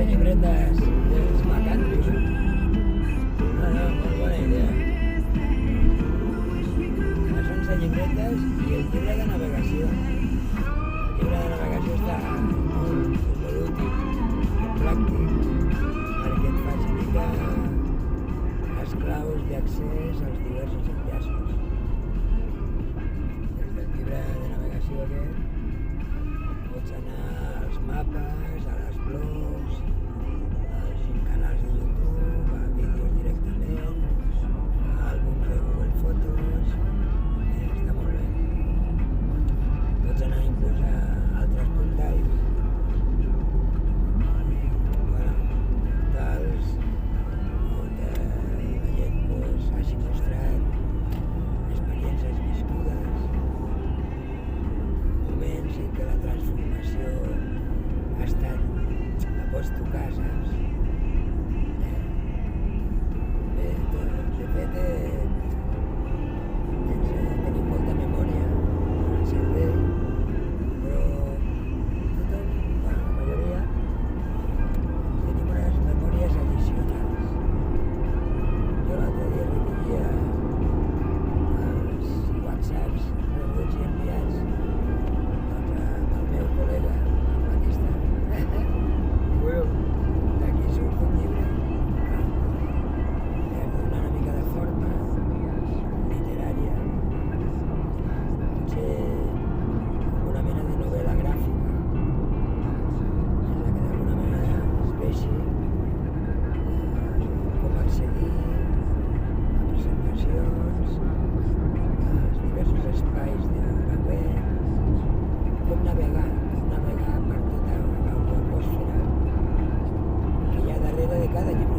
llibret dels Macandris. No, molt bona idea. Això són les llibretes i el llibre de navegació. El llibre de navegació està molt útil i pràctic perquè et facilita les claus d'accés als diversos enllaços. Des del llibre de navegació aquest pots anar als mapes, a les blogs, als canals de YouTube, a vídeos directament, a àlbums de Google Fotos. Està molt bé. Pots anar inclús a altres portals. Portals on la gent hagi mostrat experiències viscudes, moments en què la transformació ha estat a pots tocar, saps? Bé, de fet, tenim molta memòria al cervell, però tothom, la majoria, tenim unes memòries addicionals. Jo l'altre dia recollia els whatsapps rebuts i enviats amb el meu col·lega, el Batista. D'aquí surt un llibre, li has de donar una mica de forma literària, potser com una mena de novel·la gràfica, en la que d'alguna manera es vegi com accedir a presentacions, als diversos espais de la web, com navegar per tota la webosfera que hi ha darrere de cada llibre.